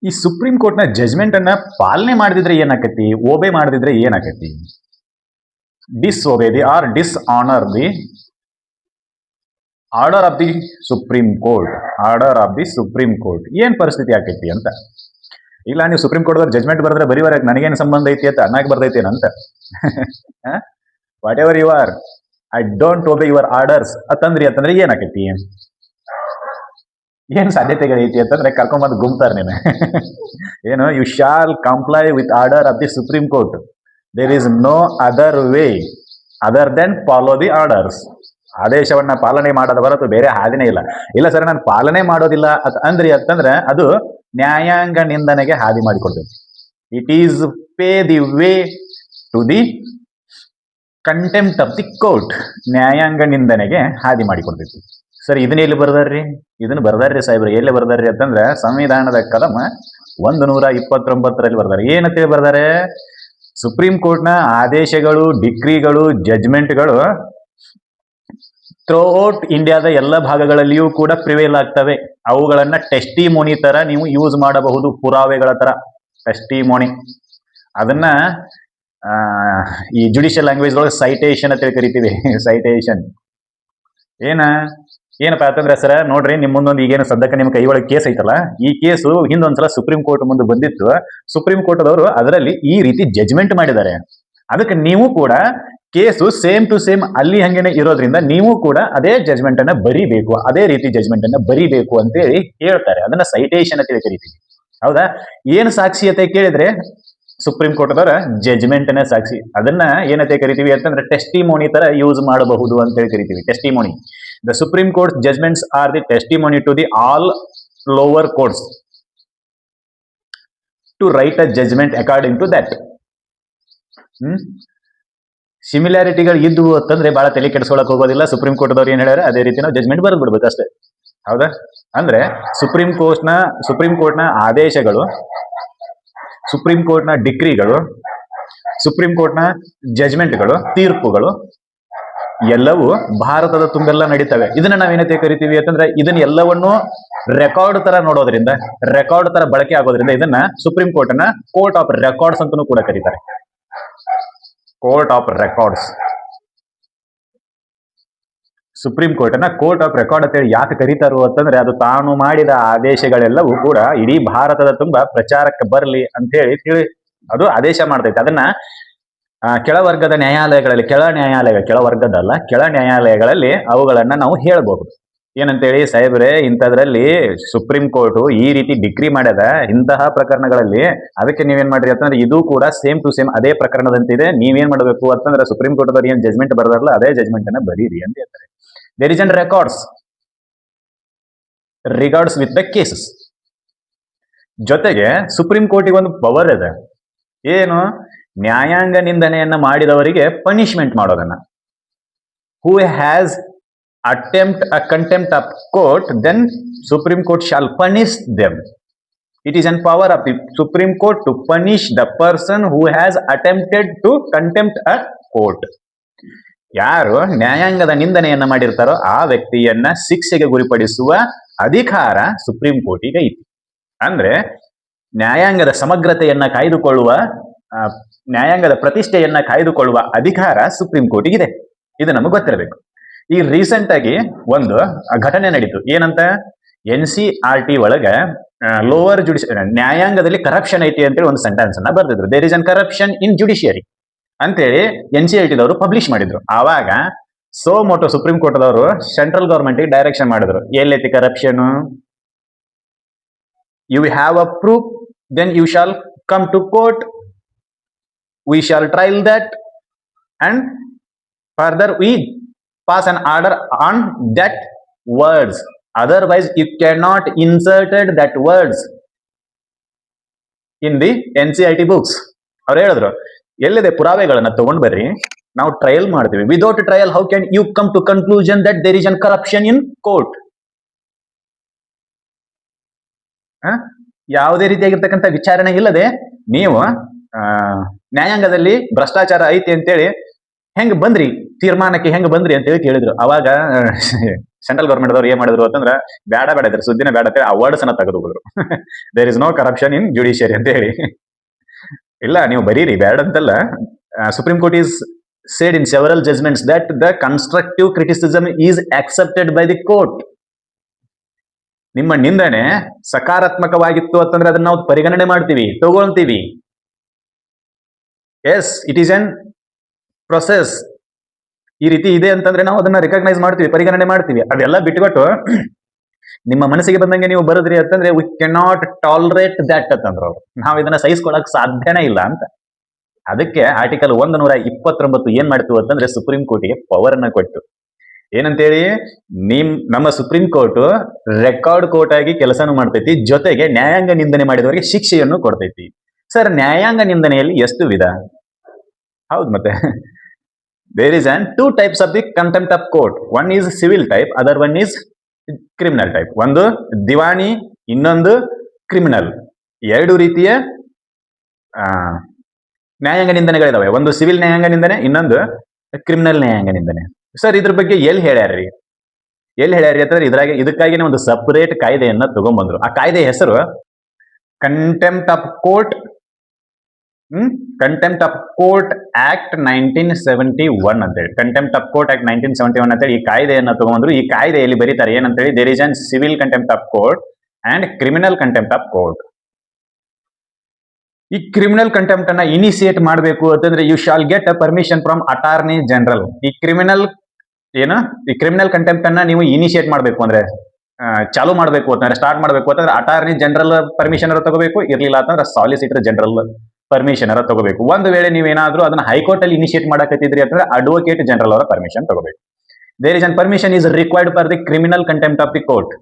ಈ supreme court ನ judgement ಅನ್ನ ಪಾಲನೆ ಮಾಡದಿದ್ರೆ ಏನಾಕತಿ, ಓಬೆ ಮಾಡದಿದ್ರೆ ಏನಾಕತಿ? Disobey the or dishonour the order of the Supreme Court, order of the Supreme Court ಏನ್ ಪರಿಸ್ಥಿತಿ ಆಕೈತಿ ಅಂತ. ಇಲ್ಲ ನೀವು ಸುಪ್ರೀಂ ಕೋರ್ಟ್ ಜಜ್ಮೆಂಟ್ ಬರೆದ್ರೆ ಬರೀವರ ನನಗೇನು ಸಂಬಂಧ ಐತಿ ಅಂತ ಅನ್ನಕ್ಕೆ ಬರ್ತೈತೇನಂತ. Whatever you are, I don't obey your orders ಅಂತಂದ್ರೆ ಏನಾಕೈತಿ? ಏನ್ ಸಾಧ್ಯತೆಗಳೈತಿ ಅಂತಂದ್ರೆ ಕರ್ಕೊಂಬಂದು ಗುಮ್ತಾರ ನೀನು. ಏನು, you shall comply with order of the Supreme Court, there is no other way other than follow the orders. ಆದೇಶವನ್ನ ಪಾಲನೆ ಮಾಡೋದ ಹೊರತು ಬೇರೆ ಹಾದಿನೇ ಇಲ್ಲ. ಇಲ್ಲ ಸರ್ ನಾನು ಪಾಲನೆ ಮಾಡೋದಿಲ್ಲ ಅಂತಂದ್ರೆ ಅದು ನ್ಯಾಯಾಂಗ ನಿಂದನೆಗೆ ಹಾದಿ ಮಾಡಿಕೊಡ್ತೈತಿ. It is pay the way to the contempt of the court. ನ್ಯಾಯಾಂಗ ನಿಂದನೆಗೆ ಹಾದಿ ಮಾಡಿಕೊಡ್ತೈತಿ. ಸರ್ ಇದನ್ನ ಎಲ್ಲಿ ಬರ್ದಾರ್ರಿ? ಇದನ್ನ ಬರ್ದಾರ್ರಿ ಸಾಹೇಬ್ರಿ. ಎಲ್ಲಿ ಬರ್ದಾರ್ರಿ ಅಂತಂದ್ರೆ ಸಂವಿಧಾನದ ಕಲಮ 129ರಲ್ಲಿ ಬರ್ದಾರೆ. ಏನಂತೇಳಿ ಬರ್ದಾರೆ? ಸುಪ್ರೀಂ ಕೋರ್ಟ್ನ ಆದೇಶಗಳು, ಡಿಕ್ರಿಗಳು, ಜಜ್ಮೆಂಟ್ಗಳು ಥ್ರೂಔಟ್ ಇಂಡಿಯಾದ ಎಲ್ಲ ಭಾಗಗಳಲ್ಲಿಯೂ ಕೂಡ ಪ್ರಿವೇಲ್ ಆಗ್ತವೆ. ಅವುಗಳನ್ನ ಟೆಸ್ಟಿಮೋನಿ ತರ ನೀವು ಯೂಸ್ ಮಾಡಬಹುದು, ಪುರಾವೆಗಳ ತರ. ಟೆಸ್ಟಿಮೋನಿ ಅದನ್ನ ಈ ಜುಡಿಷಿಯಲ್ ಲ್ಯಾಂಗ್ವೇಜ್ ಒಳಗೆ ಸೈಟೇಷನ್ ಅಂತ ಕರಿತೀವಿ. ಸೈಟೇಷನ್ ಏನಪ್ಪಾ ಅಂತಂದ್ರೆ ಸರ್ ನೋಡ್ರಿ, ನಿಮ್ ಮುಂದೊಂದು ಈಗೇನು ಸದ್ಯಕ್ಕೆ ನಿಮ್ ಕೈ ಒಳಗೆ ಕೇಸ್ ಐತಲ್ಲ, ಈ ಕೇಸು ಹಿಂದೊಂದ್ಸಲ ಸುಪ್ರೀಂ ಕೋರ್ಟ್ ಮುಂದೆ ಬಂದಿತ್ತು. ಸುಪ್ರೀಂ ಕೋರ್ಟ್ ದವರು ಅದರಲ್ಲಿ ಈ ರೀತಿ ಜಜ್ಮೆಂಟ್ ಮಾಡಿದ್ದಾರೆ. ಅದಕ್ಕೆ ನೀವು ಕೂಡ ಕೇಸು ಸೇಮ್ ಟು ಸೇಮ್ ಅಲ್ಲಿ ಹಂಗೇನೆ ಇರೋದ್ರಿಂದ ನೀವು ಕೂಡ ಅದೇ ಜಜ್ಮೆಂಟ್ ಅನ್ನ ಬರಿಬೇಕು, ಅದೇ ರೀತಿ ಜಜ್ಮೆಂಟ್ ಅನ್ನ ಬರಿಬೇಕು ಅಂತ ಹೇಳಿ ಹೇಳ್ತಾರೆ. ಅದನ್ನ ಸೈಟೇಷನ್ ಅಂತ ಕರಿತೀವಿ. ಹೌದಾ? ಏನು ಸಾಕ್ಷಿಯತೆ ಕೇಳಿದ್ರೆ ಸುಪ್ರೀಂ ಕೋರ್ಟ್ ದವರ ಜಜ್ಮೆಂಟ್ ನೇ ಸಾಕ್ಷಿ. ಅದನ್ನ ಏನಂತ ಕರಿತೀವಿ ಅಂತಂದ್ರೆ ಟೆಸ್ಟಿಮೋನಿ ತರ ಯೂಸ್ ಮಾಡಬಹುದು ಅಂತ ಹೇಳಿ ಕರಿತೀವಿ. Testimony. The Supreme Court judgments are the testimony to the all lower courts to write a judgment according to that. ಸಿಮಿಲಾರಿಟಿಗಳು ಇದ್ವು ಅಂತಂದ್ರೆ ಬಹಳ ತಲೆ ಕೆಡಿಸ್ಕೊಳಕ್ ಹೋಗೋದಿಲ್ಲ. ಸುಪ್ರೀಂ ಕೋರ್ಟ್ ದವ್ರು ಏನ್ ಹೇಳ್ಯಾರ ಅದೇ ರೀತಿ ನಾವು ಜಜ್ಮೆಂಟ್ ಬರೆದು ಬಿಡ್ಬೇಕು ಅಷ್ಟೇ. ಹೌದಾ? ಅಂದ್ರೆ ಸುಪ್ರೀಂ ಕೋರ್ಟ್ನ ಆದೇಶಗಳು, ಸುಪ್ರೀಂ ಕೋರ್ಟ್ನ ಡಿಕ್ರಿಗಳು, ಸುಪ್ರೀಂ ಕೋರ್ಟ್ನ ಜಜ್ಮೆಂಟ್ಗಳು, ತೀರ್ಪುಗಳು ಎಲ್ಲವೂ ಭಾರತದ ತುಂಬೆಲ್ಲ ನಡೀತವೆ. ಇದನ್ನ ನಾವೇನಂತ ಕರಿತೀವಿ ಅಂತಂದ್ರೆ ಇದನ್ನ ಎಲ್ಲವನ್ನೂ ರೆಕಾರ್ಡ್ ತರ ನೋಡೋದ್ರಿಂದ, ರೆಕಾರ್ಡ್ ತರ ಬಳಕೆ ಆಗೋದ್ರಿಂದ ಇದನ್ನ ಸುಪ್ರೀಂ ಕೋರ್ಟ್ನ ಕೋರ್ಟ್ ಆಫ್ ರೆಕಾರ್ಡ್ಸ್ ಅಂತಲೂ ಕೂಡ ಕರೀತಾರೆ. Court of records. ಸುಪ್ರೀಂ ಕೋರ್ಟ್ನ ಕೋರ್ಟ್ ಆಫ್ ರೆಕಾರ್ಡ್ ಅಂತ ಹೇಳಿ ಯಾಕೆ ಕರೀತಾರೋ ಅಂತಂದ್ರೆ ಅದು ತಾನು ಮಾಡಿದ ಆದೇಶಗಳೆಲ್ಲವೂ ಕೂಡ ಇಡೀ ಭಾರತದ ತುಂಬಾ ಪ್ರಚಾರಕ್ಕೆ ಬರಲಿ ಅಂತ ಹೇಳಿ ಅದು ಆದೇಶ ಮಾಡ್ತೈತೆ. ಅದನ್ನ ಕೆಳವರ್ಗದ ನ್ಯಾಯಾಲಯಗಳಲ್ಲಿ, ಕೆಳ ನ್ಯಾಯಾಲಯಗಳಲ್ಲಿ ಅವುಗಳನ್ನ ನಾವು ಹೇಳ್ಬಹುದು. ಏನಂತೇಳಿ, ಸಾಹೇಬ್ರೆ ಇಂಥದ್ರಲ್ಲಿ ಸುಪ್ರೀಂ ಕೋರ್ಟ್ ಈ ರೀತಿ ಡಿಗ್ರಿ ಮಾಡ್ಯದ ಇಂತಹ ಪ್ರಕರಣಗಳಲ್ಲಿ, ಅದಕ್ಕೆ ನೀವೇನ್ ಮಾಡ್ರಿ ಅಂತಂದ್ರೆ ಇದು ಕೂಡ ಸೇಮ್ ಟು ಸೇಮ್ ಅದೇ ಪ್ರಕರಣದಂತಿದೆ. ನೀವೇನ್ ಮಾಡಬೇಕು ಅಂತಂದ್ರೆ ಸುಪ್ರೀಂ ಕೋರ್ಟ್ ಅವ್ರು ಏನ್ ಜಜ್ಮೆಂಟ್ ಬರ್ದಾರಲ್ಲ ಅದೇ ಜಜ್ಮೆಂಟ್ ಅನ್ನ ಬರೀರಿ ಅಂತ ಹೇಳ್ತಾರೆ. There is an regards with the cases. ಜೊತೆಗೆ ಸುಪ್ರೀಂ ಕೋರ್ಟಿಗೆ ಒಂದು ಪವರ್ ಇದೆ. ಏನು? ನ್ಯಾಯಾಂಗ ನಿಂದನೆಯನ್ನ ಮಾಡಿದವರಿಗೆ ಪನಿಷ್ಮೆಂಟ್ ಮಾಡೋದನ್ನ. Who has attempt a contempt of court, then Supreme Court shall punish them. It is in power of the Supreme Court to punish the person who has attempted to contempt a court. ಯಾರು ನ್ಯಾಯಾಂಗದ ನಿಂದನೆಯನ್ನ ಮಾಡಿರ್ತಾರೋ ಆ ವ್ಯಕ್ತಿಯನ್ನ ಶಿಕ್ಷೆಗೆ ಗುರಿಪಡಿಸುವ ಅಧಿಕಾರ supreme ಕೋರ್ಟಿಗೆ ಐತಿ. ಅಂದ್ರೆ ನ್ಯಾಯಾಂಗದ ಸಮಗ್ರತೆಯನ್ನ ಕಾಯ್ದುಕೊಳ್ಳುವ, ನ್ಯಾಯಾಂಗದ ಪ್ರತಿಷ್ಠೆಯನ್ನ ಕಾಯ್ದುಕೊಳ್ಳುವ ಅಧಿಕಾರ ಸುಪ್ರೀಂ ಕೋರ್ಟಿಗಿದೆ. ಇದು ನಮಗೆ ಗೊತ್ತಿರಬೇಕು. ಈ ರೀಸೆಂಟ್ ಆಗಿ ಒಂದು ಘಟನೆ ನಡೀತು. ಏನಂತ? NCERT ಒಳಗ ಲೋವರ್ ನ್ಯಾಯಾಂಗದಲ್ಲಿ ಕರಪ್ಷನ್ ಐತಿ ಅಂತೇಳಿ ಒಂದು ಸೆಂಟೆನ್ಸ್ ಅನ್ನ ಬರ್ದಿದ್ರು. There is an corruption in judiciary ಅಂತೇಳಿ NCERT ದವರು ಪಬ್ಲಿಷ್ ಮಾಡಿದ್ರು. ಆವಾಗ ಸೋಮೋಟೋ ಸುಪ್ರೀಂ ಕೋರ್ಟ್ ದವರು ಸೆಂಟ್ರಲ್ ಗವರ್ಮೆಂಟ್ ಗೆ ಡೈರೆಕ್ಷನ್ ಮಾಡಿದ್ರು. ಎಲ್ಲೈತಿ corruption? You have a proof, then you shall come to court, we shall trial that and further we pass an order on that words, otherwise you cannot inserted that words in the NCERT books. ಅವ್ರು ಹೇಳಿದ್ರು ಎಲ್ಲಿದೆ ಪುರಾವೆಗಳನ್ನ ತಗೊಂಡ್ ಬರ್ರಿ, ನಾವು trial ಮಾಡ್ತೀವಿ. Without trial how can you come to conclusion that there is an corruption in court? ಯಾವುದೇ ರೀತಿಯಾಗಿರ್ತಕ್ಕಂಥ ವಿಚಾರಣೆ ಇಲ್ಲದೆ ನೀವು ನ್ಯಾಯಾಂಗದಲ್ಲಿ ಭ್ರಷ್ಟಾಚಾರ ಐತಿ ಅಂತೇಳಿ ಹೆಂಗ್ ಬಂದ್ರಿ, ತೀರ್ಮಾನಕ್ಕೆ ಹೆಂಗ್ ಬಂದ್ರಿ ಅಂತೇಳಿ ಕೇಳಿದ್ರು. ಅವಾಗ ಸೆಂಟ್ರಲ್ ಗವರ್ಮೆಂಟ್ ದವ್ರು ಏನ್ ಮಾಡಿದ್ರು ಅಂತಂದ್ರೆ ಬೇಡ ಬೇಡ ಇದ್ರ ಸುದ್ದಿನ ಬೇಡ ಅಂತ ಅವಾರ್ಡ್ಸ್ ಅನ್ನ ತೆಗೆದು ಹೋದ್ರು. There is no corruption in judiciary ಅಂತ ಹೇಳಿ. ಇಲ್ಲ ನೀವು ಬರೀರಿ ಬೇಡ ಅಂತಲ್ಲ. Supreme court is said in several judgments that the constructive criticism is accepted by the court. ನಿಮ್ಮ ನಿಂದನೆ ಸಕಾರಾತ್ಮಕವಾಗಿತ್ತು ಅಂತಂದ್ರೆ ಅದನ್ನ ನಾವು ಪರಿಗಣನೆ ಮಾಡ್ತೀವಿ, ತಗೊಳ್ತೀವಿ. Yes, it is an process. ಈ ರೀತಿ ಇದೆ ಅಂತಂದ್ರೆ ನಾವು ಅದನ್ನ ರಿಕಗ್ನೈಸ್ ಮಾಡ್ತೀವಿ, ಪರಿಗಣನೆ ಮಾಡ್ತೀವಿ. ಅದೆಲ್ಲ ಬಿಟ್ಬಿಟ್ಟು ನಿಮ್ಮ ಮನಸ್ಸಿಗೆ ಬಂದಂಗೆ ನೀವು ಬರೋದ್ರಿ ಅಂತಂದ್ರೆ ವಿ ಕೆನಾಟ್ ಟಾಲರೇಟ್ ದಟ್ ಅಂತಂದ್ರು ಅವ್ರು. ನಾವು ಇದನ್ನ ಸಹಿಸ್ಕೊಳಕ್ ಸಾಧ್ಯನೇ ಇಲ್ಲ ಅಂತ. ಅದಕ್ಕೆ ಆರ್ಟಿಕಲ್ 129 ಏನ್ ಮಾಡ್ತು ಅಂತಂದ್ರೆ ಸುಪ್ರೀಂ ಕೋರ್ಟಿಗೆ ಪವರ್ ಅನ್ನ ಕೊಟ್ಟು ಏನಂತೇಳಿ, ನಮ್ಮ ಸುಪ್ರೀಂ ಕೋರ್ಟ್ ರೆಕಾರ್ಡ್ ಕೋರ್ಟ್ ಆಗಿ ಕೆಲಸನೂ ಮಾಡ್ತೈತಿ, ಜೊತೆಗೆ ನ್ಯಾಯಾಂಗ ನಿಂದನೆ ಮಾಡಿದವರಿಗೆ ಶಿಕ್ಷೆಯನ್ನು ಕೊಡ್ತೈತಿ. ಸರ್, ನ್ಯಾಯಾಂಗ ನಿಂದನೆಯಲ್ಲಿ ಎಷ್ಟು ವಿಧ? ಹೌದು, ಮತ್ತೆ there is an 2 types of the contempt of court. One is civil type, other one is criminal type. ಒಂದು ದಿವಾನಿ, ಇನ್ನೊಂದು ಕ್ರಿಮಿನಲ್. 2 ರೀತಿಯ ನ್ಯಾಯಾಂಗ ನಿಂದನೆಗಳಿದಾವೆ. ಒಂದು ಸಿವಿಲ್ ನ್ಯಾಯಾಂಗ ನಿಂದನೆ, ಇನ್ನೊಂದು ಕ್ರಿಮಿನಲ್ ನ್ಯಾಯಾಂಗ ನಿಂದನೆ. ಸರ್, ಇದ್ರ ಬಗ್ಗೆ ಎಲ್ಲಿ ಹೇಳ್ಯಾರ್ರಿ ಅಂತಂದ್ರೆ ಇದಕ್ಕಾಗಿನೇ ಒಂದು ಸಪರೇಟ್ ಕಾಯ್ದೆಯನ್ನ ತಗೊಂಡ್ಬಂದ್ರು. ಆ ಕಾಯ್ದೆ ಹೆಸರು ಕಂಟೆಂಪ್ಟ್ ಆಫ್ ಕೋರ್ಟ್ ಆಕ್ಟ್ 1971 ಅಂತೇಳಿ. ಕಂಟೆಂಪ್ಟ್ ಆಫ್ ಕೋರ್ಟ್ ಆಕ್ಟ್ 1971 ಅಂತೇಳಿ ಈ ಕಾಯ್ದೆಯನ್ನ ತಗೊಂಡ್ಬಂದ್ರು. ಈ ಕಾಯ್ದೆಯಲ್ಲಿ ಬರೀತಾರೆ ಏನಂತೇಳಿ, there is an civil contempt of court and criminal contempt of court. ಈ ಕ್ರಿಮಿನಲ್ ಕಂಟೆಂಪ್ಟ್ ಅನ್ನ ಇನಿಷಿಯೇಟ್ ಮಾಡಬೇಕು ಅಂತಂದ್ರೆ you shall get a permission from attorney general. ಈ ಕ್ರಿಮಿನಲ್ ಕಂಟೆಂಪ್ಟ್ ಅನ್ನ ನೀವು ಇನಿಷಿಯೇಟ್ ಮಾಡಬೇಕು ಅಂದ್ರೆ, ಚಾಲು ಮಾಡಬೇಕು ಅಂತಂದ್ರೆ, ಸ್ಟಾರ್ಟ್ ಮಾಡಬೇಕು ಅಂತಂದ್ರೆ ಅಟಾರ್ನಿ ಜನರಲ್ ಪರ್ಮಿಷನ್ ತಗೋಬೇಕು. ಇರ್ಲಿಲ್ಲ ಅಂತಂದ್ರೆ ಸಾಲಿಸಿಟರ್ ಜನರಲ್ ಪರ್ಮಿಷನ್ ತಗೋಬೇಕು. ಒಂದು ವೇಳೆ ನೀವೇನಾದ್ರೂ ಅದನ್ನ ಹೈಕೋರ್ಟ್ ಅಲ್ಲಿ ಇನಿಷಿಯೇಟ್ ಮಾಡಕತ್ತಿದ್ರಿ ಅಂತಂದ್ರೆ ಅಡ್ವೊಕೇಟ್ ಜನರಲ್ ಅವರ ಪರ್ಮಿಷನ್ ತಗೋಬೇಕು. There is an permission is required for the criminal contempt of the court.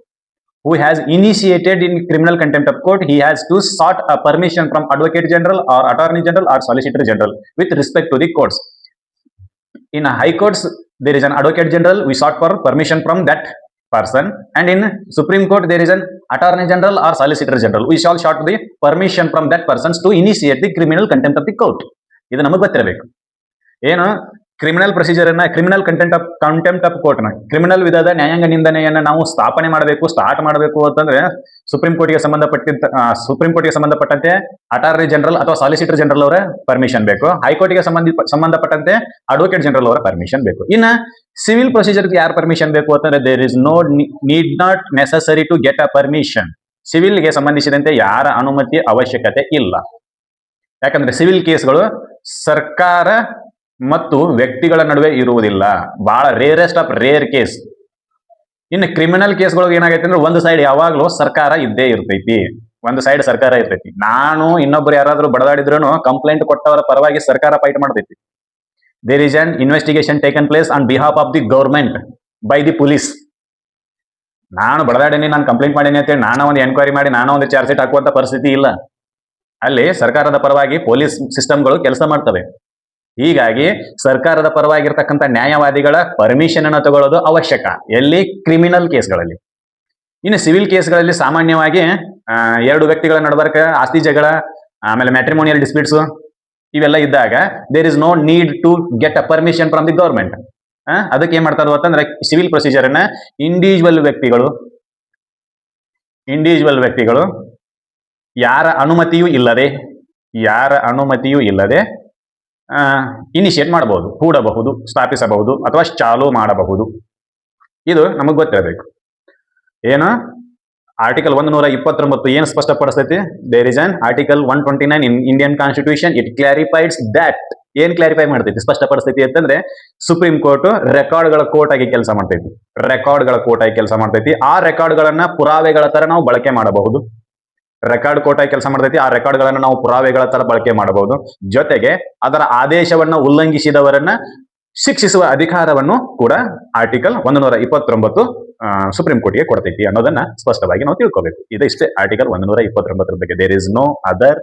Who has initiated in criminal contempt of court, he has to sought a permission from Advocate General or Attorney General or Solicitor General with respect to the courts. In high courts, there is an Advocate General, we sought for permission from that person, and in Supreme Court, there is an Attorney General or Solicitor General. We shall sought the permission from that persons to initiate the criminal contempt of the court. ಇದು ನಮಗೆ ಗೊತ್ತಿರಬೇಕು. ಏನು criminal procedure ಅನ್ನ, criminal contempt of court ನ, criminal ವಿಧದ ನ್ಯಾಯಾಂಗ ನಿಂದನೆಯನ್ನ ನಾವು start ಮಾಡಬೇಕು ಅಂತಂದ್ರೆ ಸುಪ್ರೀಂ ಕೋರ್ಟ್ಗೆ ಸಂಬಂಧಪಟ್ಟಂತೆ ಅಟಾರ್ನಿ ಜನರಲ್ ಅಥವಾ ಸಾಲಿಸಿಟರ್ ಜನರಲ್ ಅವರ ಪರ್ಮಿಷನ್ ಬೇಕು. ಹೈಕೋರ್ಟ್ಗೆ ಸಂಬಂಧಪಟ್ಟಂತೆ ಅಡ್ವೊಕೇಟ್ ಜನರಲ್ ಅವರ ಪರ್ಮಿಷನ್ ಬೇಕು. ಇನ್ನ ಸಿವಿಲ್ ಪ್ರೊಸೀಜರ್ ಯಾರು ಪರ್ಮಿಷನ್ ಬೇಕು ಅಂತಂದ್ರೆ there is need not necessary to get a permission. ಸಿವಿಲ್ಗೆ ಸಂಬಂಧಿಸಿದಂತೆ ಯಾರ ಅನುಮತಿ ಅವಶ್ಯಕತೆ ಇಲ್ಲ. ಯಾಕಂದ್ರೆ ಸಿವಿಲ್ ಕೇಸ್ಗಳು ಸರ್ಕಾರ ಮತ್ತು ವ್ಯಕ್ತಿಗಳ ನಡುವೆ ಇರುವುದಿಲ್ಲ. ಬಹಳ ರೇರೆಸ್ಟ್ ಆಫ್ ರೇರ್ ಕೇಸ್. ಇನ್ನು ಕ್ರಿಮಿನಲ್ ಕೇಸ್ಗಳಿಗೆ ಏನಾಗೈತೆ ಅಂದ್ರೆ ಒಂದು ಸೈಡ್ ಯಾವಾಗ್ಲೂ ಸರ್ಕಾರ ಇದ್ದೇ ಇರ್ತೈತಿ. ನಾನು ಇನ್ನೊಬ್ರು ಯಾರಾದ್ರೂ ಬಡದಾಡಿದ್ರು ಕಂಪ್ಲೇಂಟ್ ಕೊಟ್ಟವರ ಪರವಾಗಿ ಸರ್ಕಾರ ಫೈಟ್ ಮಾಡ್ತೈತಿ. There is an investigation taken place on behalf of the government by the police. ನಾನು ಬಡದಾಡೀನಿ, ನಾನು ಕಂಪ್ಲೇಂಟ್ ಮಾಡೀನಿ ಅಂತೇಳಿ ನಾನು ಒಂದು ಎನ್ಕ್ವೈರಿ ಮಾಡಿ ನಾನು ಒಂದು ಚಾರ್ಜ್ ಶೀಟ್ ಹಾಕುವಂತ ಪರಿಸ್ಥಿತಿ ಇಲ್ಲ. ಅಲ್ಲಿ ಸರ್ಕಾರದ ಪರವಾಗಿ ಪೊಲೀಸ್ ಸಿಸ್ಟಮ್ಗಳು ಕೆಲಸ ಮಾಡ್ತವೆ. ಹೀಗಾಗಿ ಸರ್ಕಾರದ ಪರವಾಗಿರ್ತಕ್ಕಂಥ ನ್ಯಾಯವಾದಿಗಳ ಪರ್ಮಿಷನ್ ಅನ್ನು ತಗೊಳ್ಳೋದು ಅವಶ್ಯಕ. ಎಲ್ಲಿ? ಕ್ರಿಮಿನಲ್ ಕೇಸ್ಗಳಲ್ಲಿ. ಇನ್ನು ಸಿವಿಲ್ ಕೇಸ್ಗಳಲ್ಲಿ ಸಾಮಾನ್ಯವಾಗಿ 2 ವ್ಯಕ್ತಿಗಳ ನಡುಬರ್ಕ ಆಸ್ತಿ ಜಗಳ, ಆಮೇಲೆ ಮ್ಯಾಟ್ರಿಮೋನಿಯಲ್ ಡಿಸ್ಪ್ಯೂಟ್ಸ್ ಇವೆಲ್ಲ ಇದ್ದಾಗ there is no need to get a permission from the government. ಅದಕ್ಕೆ ಏನ್ ಮಾಡ್ತಾರೋ ಅಂತಂದ್ರೆ ಸಿವಿಲ್ ಪ್ರೊಸೀಜರ್ ಅನ್ನ ಇಂಡಿವಿಜುವಲ್ ವ್ಯಕ್ತಿಗಳು ಯಾರ ಅನುಮತಿಯೂ ಇಲ್ಲದೆ ಇನಿಷಿಯೇಟ್ ಮಾಡಬಹುದು, ಹೂಡಬಹುದು, ಸ್ಥಾಪಿಸಬಹುದು ಅಥವಾ ಚಾಲು ಮಾಡಬಹುದು. ಇದು ನಮಗೆ ಗೊತ್ತಿರಬೇಕು. ಏನು ಆರ್ಟಿಕಲ್ 129 ಏನು ಸ್ಪಷ್ಟಪಡಿಸ್ತೈತಿ? There is an article 129 in Indian constitution. It clarifies that. ಏನ್ ಕ್ಲಾರಿಫೈ ಮಾಡ್ತೈತಿ, ಸ್ಪಷ್ಟಪಡಿಸ್ತೈತಿ ಅಂತಂದ್ರೆ ಸುಪ್ರೀಂ ಕೋರ್ಟ್ ರೆಕಾರ್ಡ್ಗಳ ಕೋರ್ಟ್ ಆಗಿ ಕೆಲಸ ಮಾಡ್ತೈತಿ. ಆ ರೆಕಾರ್ಡ್ಗಳನ್ನ ಪುರಾವೆಗಳ ತರ ನಾವು ಬಳಕೆ ಮಾಡಬಹುದು. ರೆಕಾರ್ಡ್ ಕೋರ್ಟ್ ಆಗಿ ಕೆಲಸ ಮಾಡ್ತೈತಿ. ಆ ರೆಕಾರ್ಡ್ಗಳನ್ನು ನಾವು ಪುರಾವೆಗಳ ತರ ಬಳಕೆ ಮಾಡಬಹುದು. ಜೊತೆಗೆ ಅದರ ಆದೇಶವನ್ನು ಉಲ್ಲಂಘಿಸಿದವರನ್ನ ಶಿಕ್ಷಿಸುವ ಅಧಿಕಾರವನ್ನು ಕೂಡ ಆರ್ಟಿಕಲ್ 129 ಸುಪ್ರೀಂ ಕೋರ್ಟ್ಗೆ ಕೊಡ್ತೈತಿ ಅನ್ನೋದನ್ನ ಸ್ಪಷ್ಟವಾಗಿ ನಾವು ತಿಳ್ಕೋಬೇಕು. ಇದಿಷ್ಟೇ ಆರ್ಟಿಕಲ್ 129 ಬಗ್ಗೆ. There is no other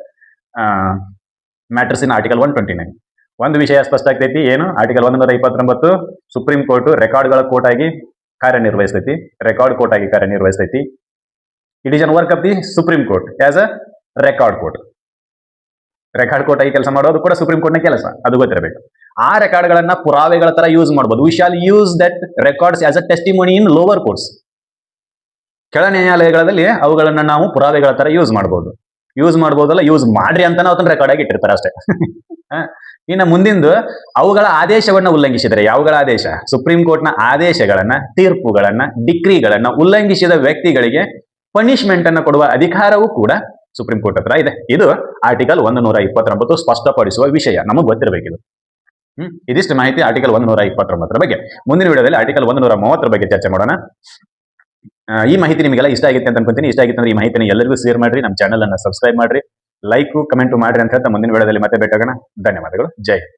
matters in article 129. ಒಂದು ವಿಷಯ ಸ್ಪಷ್ಟ ಆಗ್ತೈತಿ. ಏನು? ಆರ್ಟಿಕಲ್ 129 ಸುಪ್ರೀಂ ಕೋರ್ಟ್ ರೆಕಾರ್ಡ್ಗಳ ಕೋರ್ಟ್ ಆಗಿ ಕಾರ್ಯನಿರ್ವಹಿಸ್ತೈತಿ. It is a work of the Supreme Court as a record court. Record court ಆಗಿ ಕೆಲಸ ಮಾಡೋದು ಕೂಡ ಸುಪ್ರೀಂ ಕೋರ್ಟ್ನ ಕೆಲಸ, ಅದು ಗೊತ್ತಿರಬೇಕು. ಆ ರೆಕಾರ್ಡ್ಗಳನ್ನ ಪುರಾವೆಗಳ ತರ ಯೂಸ್ ಮಾಡಬಹುದು. We shall use that records as a testimony in lower courts. ಕೆಳ ನ್ಯಾಯಾಲಯಗಳಲ್ಲಿ ಅವುಗಳನ್ನ ನಾವು ಪುರಾವೆಗಳ ತರ ಯೂಸ್ ಮಾಡಬಹುದು. ಯೂಸ್ ಮಾಡ್ರಿ ಅಂತ ಅದನ್ನ ರೆಕಾರ್ಡ್ ಆಗಿ ಇಟ್ಟಿರ್ತಾರೆ ಅಷ್ಟೇ. ಇನ್ನು ಮುಂದಿಂದು ಅವುಗಳ ಆದೇಶವನ್ನ ಉಲ್ಲಂಘಿಸಿದರೆ, ಯಾವುಗಳ ಆದೇಶ? ಸುಪ್ರೀಂ ಕೋರ್ಟ್ನ ಆದೇಶಗಳನ್ನ, ತೀರ್ಪುಗಳನ್ನ, ಡಿಕ್ರಿಗಳನ್ನ ಉಲ್ಲಂಘಿಸಿದ ವ್ಯಕ್ತಿಗಳಿಗೆ ಪನಿಷ್ಮೆಂಟ್ ಅನ್ನು ಕೊಡುವ ಅಧಿಕಾರವೂ ಕೂಡ ಸುಪ್ರೀಂ ಕೋರ್ಟ್ ಹತ್ರ ಇದೆ. ಇದು ಆರ್ಟಿಕಲ್ 129 ಸ್ಪಷ್ಟಪಡಿಸುವ ವಿಷಯ, ನಮಗೆ ಗೊತ್ತಿರಬೇಕಿದು. ಇದಿಷ್ಟು ಮಾಹಿತಿ ಆರ್ಟಿಕಲ್ 129 ಬಗ್ಗೆ. ಮುಂದಿನ ವಿಡಿಯೋದಲ್ಲಿ ಆರ್ಟಿಕಲ್ 130 ಬಗ್ಗೆ ಚರ್ಚೆ ಮಾಡೋಣ. ಈ ಮಾಹಿತಿ ನಿಮಗೆಲ್ಲ ಇಷ್ಟ ಆಗಿತ್ತು ಅಂತ ಅನ್ಕೊಂತೀನಿ. ಇಷ್ಟ ಆಗಿತ್ತು ಅಂದ್ರೆ ಈ ಮಾಹಿತಿನ ಎಲ್ಲರಿಗೂ ಶೇರ್ ಮಾಡ್ರಿ, ನಮ್ಮ ಚಾನಲ್ ಅನ್ನ ಸಬ್ಸ್ಕ್ರೈಬ್ ಮಾಡ್ರಿ, ಲೈಕ್ ಕಮೆಂಟ್ ಮಾಡ್ರಿ ಅಂತ ಹೇಳ್ತಾ ಮುಂದಿನ ವಿಡಿಯೋದಲ್ಲಿ ಮತ್ತೆ ಭೇಟಿಯಾಗೋಣ. ಧನ್ಯವಾದಗಳು. ಜೈ ಹಿಂದ್.